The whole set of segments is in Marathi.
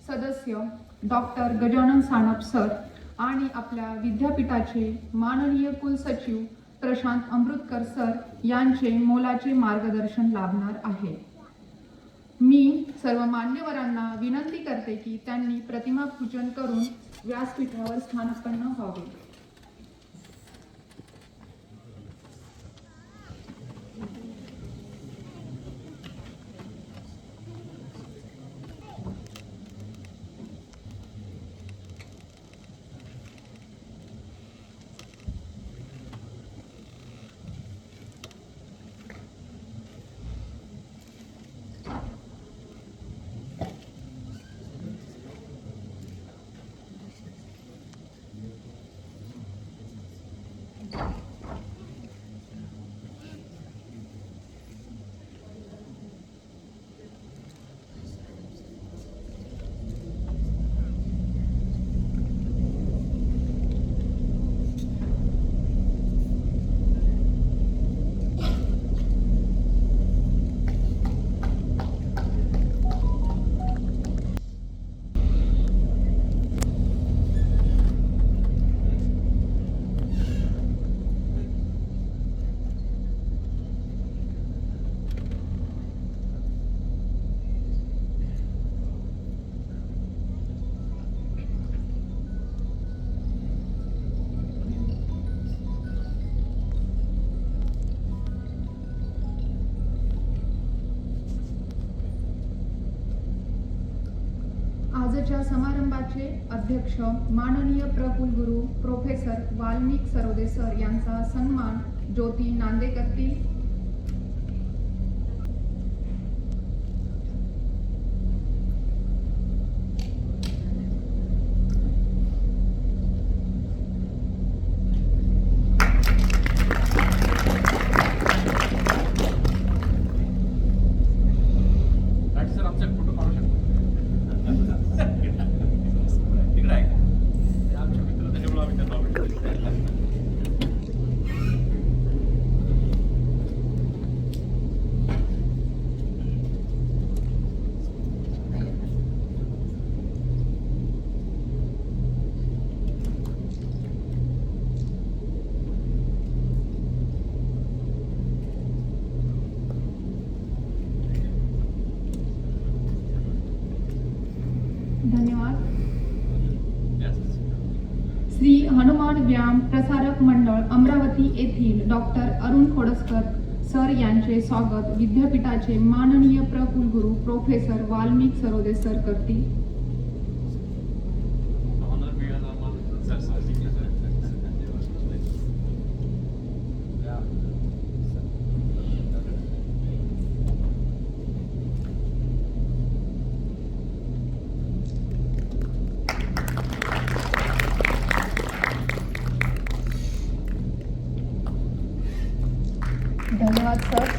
सदस्य डॉक्टर गजानन सानप सर आणि आपल्या विद्यापीठाचे माननीय कुलसचिव प्रशांत अमृतकर सर यांचे मोलाचे मार्गदर्शन लाभणार आहे। मी सर्व मान्यवरांना विनंती करते की त्यांनी प्रतिमा पूजन करून व्यासपीठावर स्थानापन्न व्हावे। आजच्या समारंभाचे अध्यक्ष माननीय प्रकुलगुरू प्रोफेसर वाल्मिक सरोदे सर यांचा सन्मान ज्योती नांदे करतील। धन्यवाद। श्री हनुमान व्यायाम प्रसारक मंडळ अमरावती येथील डॉक्टर अरुण खोडसकर सर यांचे स्वागत विद्यापीठाचे माननीय प्रकुलगुरू प्रोफेसर वाल्मिक सरोदे सर करतील। धन्यवाद सर।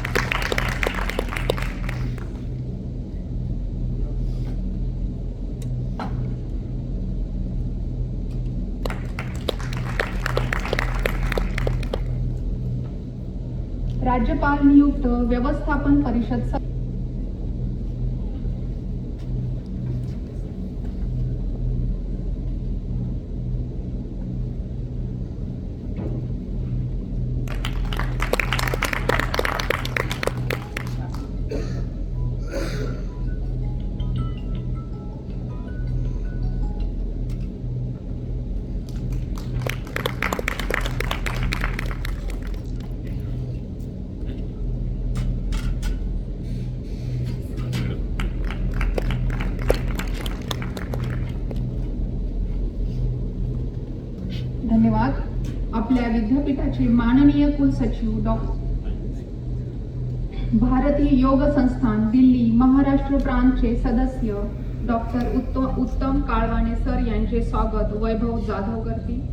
राज्यपाल नियुक्त व्यवस्थापन परिषद धन्यवाद। आपल्या विद्यापीठाचे माननीय कुलसचिव भारतीय योग संस्थान दिल्ली महाराष्ट्र प्रांतचे सदस्य डॉक्टर उत्तम काळवाने सर यांचे स्वागत वैभव जाधव करतील।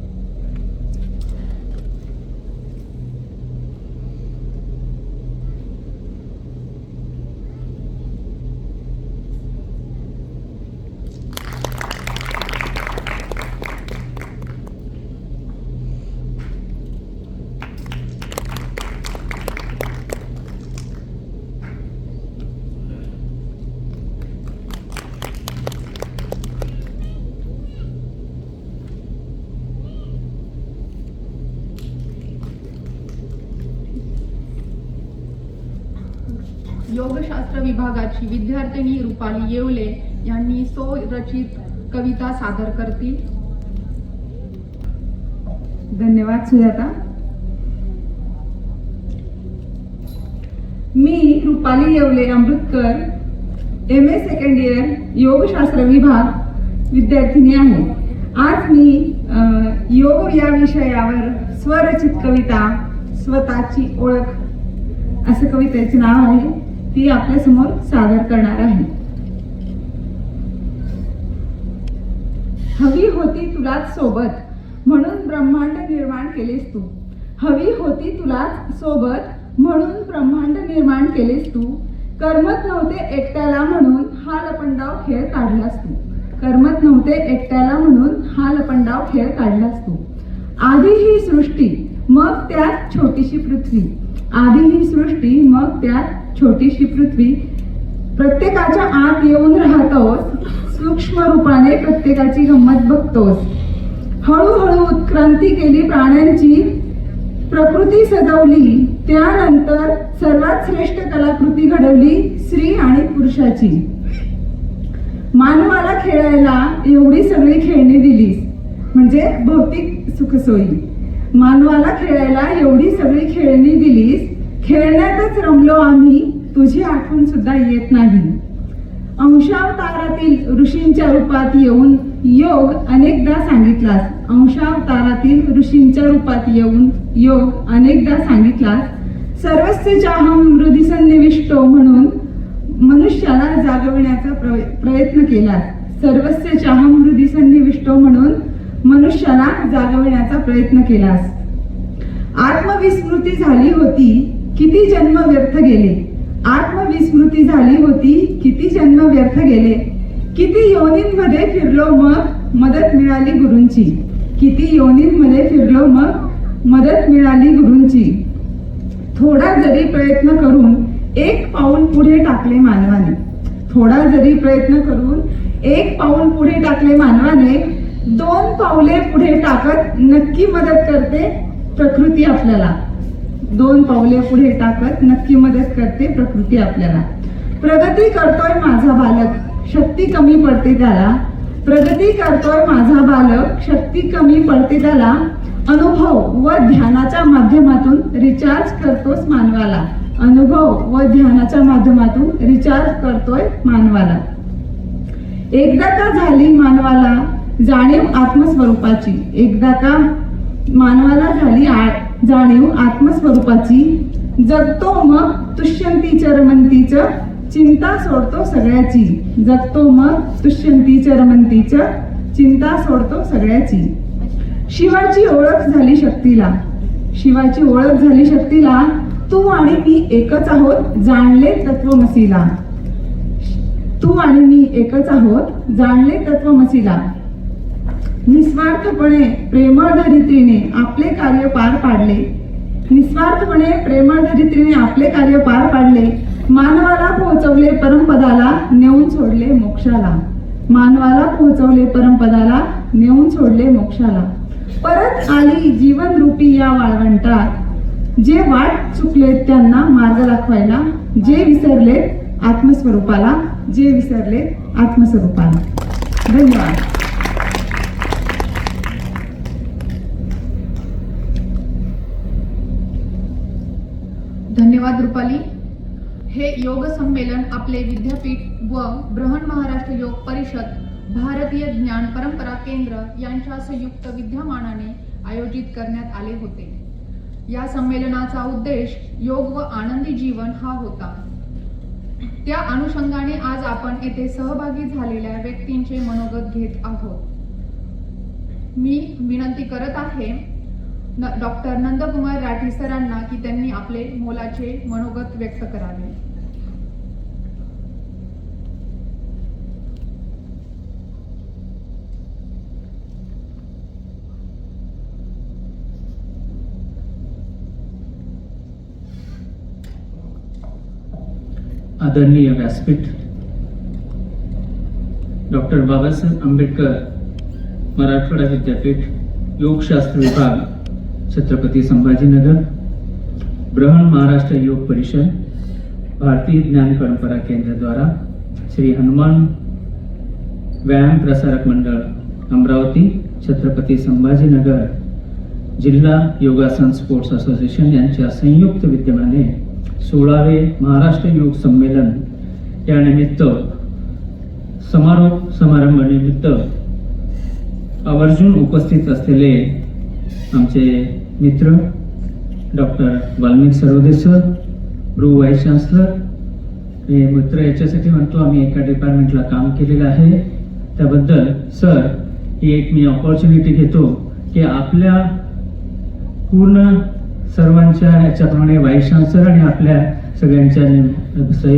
योगशास्त्र विभागाची विद्यार्थिनी रुपाली येवले यांनी स्वरचित कविता सादर करतील. धन्यवाद सुजाता. मी Rupali Yewale Amrutkar, MA second year योगशास्त्र विभाग विद्यार्थिनी आहे. आज मी योग या विषयावर स्वरचित कविता स्वतःची ओळख असं कवितेचे नाव आहे, ती आपल्या समोर सादर करणार आहे. हवी होती तुलाच सोबत म्हणून ब्रह्मांड निर्माण केलेस तू. हवी होती तुलाच सोबत म्हणून ब्रह्मांड निर्माण केलेस तू. करमत नव्हते एकट्याला म्हणून हा लपंडाव खेळ काढलास तू. करमत नव्हते एकट्याला म्हणून हा लपंडाव खेळ काढलास तू. आधी ही सृष्टी मग त्यात छोटीशी पृथ्वी. आधी ही सृष्टी मग त्यात छोटीशी पृथ्वी. प्रत्येकाच्या आत येऊन राहतोस, सूक्ष्म रूपाने प्रत्येकाची गंमत बघतोस. हळूहळू उत्क्रांती केली प्राण्यांची, प्रकृती सजवली, त्यानंतर सर्वात श्रेष्ठ कलाकृती घडवली स्त्री आणि पुरुषाची. मानवाला खेळायला एवढी सगळी खेळणी दिलीस, म्हणजे भौतिक सुखसोयी. मानवाला खेळायला एवढी सगळी खेळणी दिलीस, खेळण्यातच रमलो आम्ही, तुझी आठवण सुद्धा येत नाही. अंशावतारातील ऋषींच्या रूपात येऊन योग अनेकदा सांगितलास. अंशावतारातील ऋषींच्या रूपात येऊन योग अनेकदा सांगितलास. सर्वस्य चाहम हृदि सन्निविष्टो म्हणून मनुष्याला जागविण्याचा प्रयत्न केला. सर्वस्य चाहम हृदि सन्निविष्टो म्हणून मनुष्याला जागविण्याचा प्रयत्न केलास. आत्मविस्मृती झाली होती, किती जन्म व्यर्थ गेले. आत्मविस्मृती झाली होती, किती जन्म व्यर्थ गेले. किती योनींमध्ये फिरलो मग मदत मिळाली गुरूंची. किती योनींमध्ये फिरलो मग मदत मिळाली गुरूंची. थोडा जरी प्रयत्न करून एक पाऊल पुढे टाकले मानवाने. थोडा जरी प्रयत्न करून एक पाऊल पुढे टाकले मानवाने, 2 पावले पुढे टाकत नक्की मदत करते प्रकृती आपल्याला. 2 पावले पुढे टाकत नक्की मदत करते प्रकृती आपल्याला. प्रगती करतोय माझा बालक, शक्ती कमी पडते त्याला. प्रगती करतोय माझा बालक, शक्ती कमी पडते त्याला. अनुभव व ध्यानाच्या माध्यमातून रिचार्ज करतोस मानवाला. अनुभव व ध्यानाच्या माध्यमातून रिचार्ज करतोय मानवाला. एकदा का झाली मानवाला जाणीव आत्मस्वरूपाची. एकदा का मानवाला झाली जाणीव आत्मस्वरूपाची. जगतो मग तुष्यंतीच रमंतीच, चिंता सोडतो सगळ्याची. जगतो मग तुष्यंतीच रमंतीच, चिंता सोडतो सगळ्याची. शिवाची ओळख झाली शक्तीला. शिवाची ओळख झाली शक्तीला. तू आणि मी एकच आहोत जाणले तत्वमसीला. तू आणि मी एकच आहोत जाणले तत्वमसीला. निस्वार्थपणे प्रेमळ धरित्रीने आपले कार्य पार पाडले. निस्वार्थपणे प्रेमळ धरित्रीने आपले कार्य पार पाडले. मानवाला पोहोचवले परमपदाला, नेऊन सोडले मोक्षाला. मानवाला पोहोचवले परमपदाला, नेऊन सोडले मोक्षाला. परत आली जीवन रूपी या वाळवंटात, जे वाट चुकलेत त्यांना मार्ग दाखवायला. जे विसरलेत आत्मस्वरूपाला. जे विसरलेत आत्मस्वरूपाला. धन्यवाद. धन्यवाद रुपाली. हे योग संमेलन आपले विद्यापीठ व बृहन महाराष्ट्र योग परिषद, भारतीय ज्ञान परंपरा केंद्र यांच्या संयुक्त विद्यमानाने आयोजित करण्यात आले होते. या संमेलनाचा उद्देश योग व आनंदी जीवन हा होता. त्या अनुषंगाने आज आपण येथे सहभागी झालेल्या व्यक्तींचे मनोगत घेत आहोत. मी विनंती करत आहे डॉक्टर नंदकुमार राठी सरांना की त्यांनी आपले मोलाचे मनोगत व्यक्त करावे. आदरणीय व्यासपीठ, डॉक्टर बाबासाहेब आंबेडकर मराठवाडा विद्यापीठ योगशास्त्र विभाग, छत्रपती संभाजीनगर, बृहन महाराष्ट्र योग परिषद भारतीय ज्ञान परंपरा केंद्र द्वारा श्री हनुमान व्यायाम प्रसारक मंडळ अमरावती, छत्रपती संभाजीनगर जिल्हा योगासन स्पोर्ट्स असोसिएशन यांच्या संयुक्त विद्यमाने 16वे महाराष्ट्र योग संमेलन या निमित्त समारोप समारंभानिमित्त आवर्जून उपस्थित असलेले आमचे मित्र doctor Valmik Sarode sir, pro vice chancellor. हे मित्र याच्यासाठी म्हणतो आम्ही एका डिपार्टमेंटला काम केलेलं आहे, त्याबद्दल सर ही एक मी ऑपॉर्च्युनिटी घेतो की आपल्या पूर्ण सर्वांच्या ह्याच्याप्रमाणे व्हाईस चान्सलर आणि आपल्या सगळ्यांच्या सहयोग